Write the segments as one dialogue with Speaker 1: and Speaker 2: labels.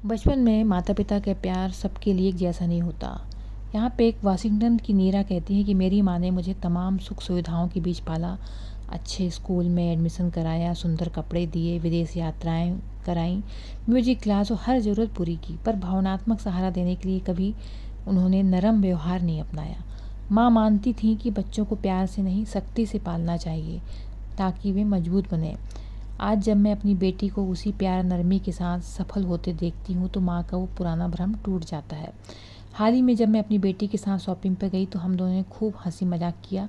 Speaker 1: बचपन में माता पिता का प्यार सबके लिए एक जैसा नहीं होता। यहाँ पे एक वाशिंगटन की नीरा कहती है कि मेरी माँ ने मुझे तमाम सुख सुविधाओं के बीच पाला, अच्छे स्कूल में एडमिशन कराया, सुंदर कपड़े दिए, विदेश यात्राएं कराईं, म्यूजिक क्लास और हर ज़रूरत पूरी की। पर भावनात्मक सहारा देने के लिए कभी उन्होंने नरम व्यवहार नहीं अपनाया। माँ मानती थी कि बच्चों को प्यार से नहीं सख्ती से पालना चाहिए ताकि वे मजबूत बने। आज जब मैं अपनी बेटी को उसी प्यार नरमी के साथ सफल होते देखती हूँ तो माँ का वो पुराना भ्रम टूट जाता है। हाल ही में जब मैं अपनी बेटी के साथ शॉपिंग पर गई तो हम दोनों ने खूब हंसी मजाक किया।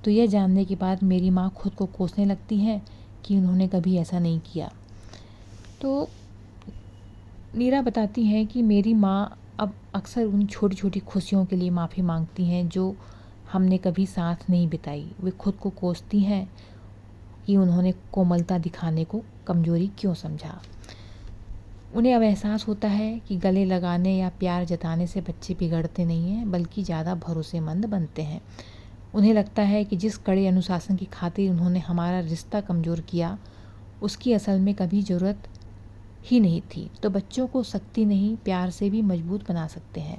Speaker 1: तो यह जानने के बाद मेरी माँ खुद को कोसने लगती हैं कि उन्होंने कभी ऐसा नहीं किया। तो नीरा बताती हैं कि मेरी माँ अब अक्सर उन छोटी छोटी खुशियों के लिए माफ़ी मांगती हैं जो हमने कभी साथ नहीं बिताई। वे खुद को कोसती हैं कि उन्होंने कोमलता दिखाने को कमज़ोरी क्यों समझा। उन्हें अब एहसास होता है कि गले लगाने या प्यार जताने से बच्चे बिगड़ते नहीं हैं बल्कि ज़्यादा भरोसेमंद बनते हैं। उन्हें लगता है कि जिस कड़े अनुशासन की खातिर उन्होंने हमारा रिश्ता कमज़ोर किया उसकी असल में कभी ज़रूरत ही नहीं थी। तो बच्चों को सख्ती नहीं प्यार से भी मजबूत बना सकते हैं।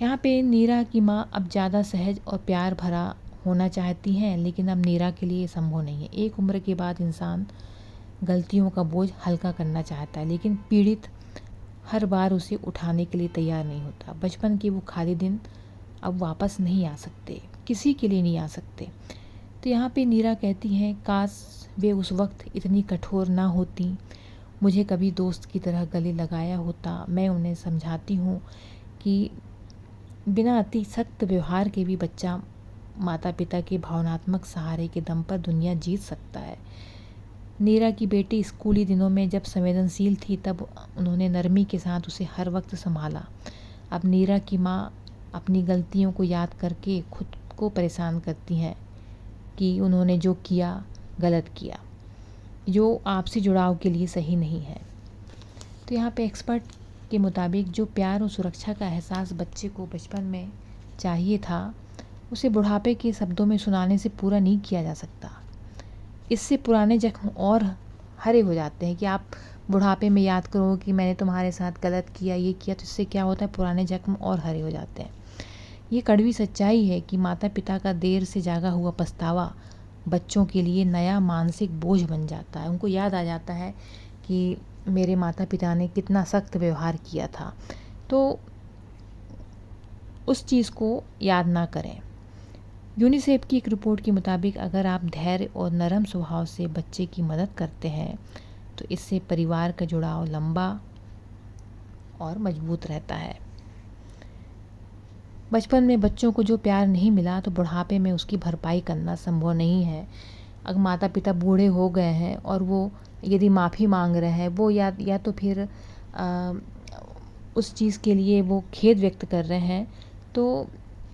Speaker 1: यहाँ पे नीरा की माँ अब ज़्यादा सहज और प्यार भरा होना चाहती हैं, लेकिन अब नीरा के लिए ये संभव नहीं है। एक उम्र के बाद इंसान गलतियों का बोझ हल्का करना चाहता है, लेकिन पीड़ित हर बार उसे उठाने के लिए तैयार नहीं होता। बचपन के वो खाली दिन अब वापस नहीं आ सकते, किसी के लिए नहीं आ सकते। तो यहाँ पे नीरा कहती हैं काश वे उस वक्त इतनी कठोर ना होती, मुझे कभी दोस्त की तरह गले लगाया होता। मैं उन्हें समझाती हूँ कि बिना अति सख्त व्यवहार के भी बच्चा माता पिता के भावनात्मक सहारे के दम पर दुनिया जीत सकता है। नीरा की बेटी स्कूली दिनों में जब संवेदनशील थी तब उन्होंने नरमी के साथ उसे हर वक्त संभाला। अब नीरा की माँ अपनी गलतियों को याद करके खुद को परेशान करती हैं कि उन्होंने जो किया गलत किया, जो आपसी जुड़ाव के लिए सही नहीं है। तो यहाँ पे एक्सपर्ट के मुताबिक जो प्यार और सुरक्षा का एहसास बच्चे को बचपन में चाहिए था उसे बुढ़ापे के शब्दों में सुनाने से पूरा नहीं किया जा सकता। इससे पुराने जख्म और हरे हो जाते हैं कि आप बुढ़ापे में याद करो कि मैंने तुम्हारे साथ गलत किया, ये किया, तो इससे क्या होता है पुराने जख्म और हरे हो जाते हैं। ये कड़वी सच्चाई है कि माता पिता का देर से जागा हुआ पछतावा बच्चों के लिए नया मानसिक बोझ बन जाता है। उनको याद आ जाता है कि मेरे माता पिता ने कितना सख्त व्यवहार किया था, तो उस चीज़ को याद ना करें। यूनिसेफ की एक रिपोर्ट के मुताबिक अगर आप धैर्य और नरम स्वभाव से बच्चे की मदद करते हैं तो इससे परिवार का जुड़ाव लंबा और मजबूत रहता है। बचपन में बच्चों को जो प्यार नहीं मिला तो बुढ़ापे में उसकी भरपाई करना संभव नहीं है। अगर माता पिता बूढ़े हो गए हैं और वो यदि माफ़ी मांग रहे हैं, वो या तो फिर उस चीज़ के लिए वो खेद व्यक्त कर रहे हैं, तो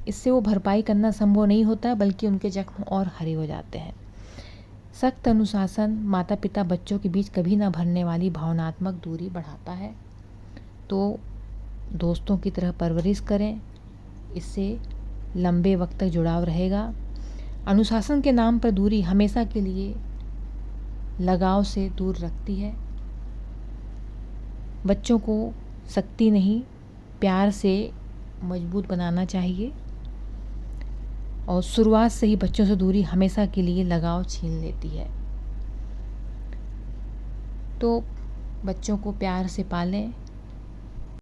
Speaker 1: इससे वो भरपाई करना संभव नहीं होता बल्कि उनके जख्म और हरे हो जाते हैं। सख्त अनुशासन माता पिता बच्चों के बीच कभी ना भरने वाली भावनात्मक दूरी बढ़ाता है। तो दोस्तों की तरह परवरिश करें, इससे लंबे वक्त तक जुड़ाव रहेगा। अनुशासन के नाम पर दूरी हमेशा के लिए लगाव से दूर रखती है। बच्चों को सख्ती नहीं प्यार से मजबूत बनाना चाहिए और शुरुआत से ही बच्चों से दूरी हमेशा के लिए लगाव छीन लेती है। तो बच्चों को प्यार से पालें,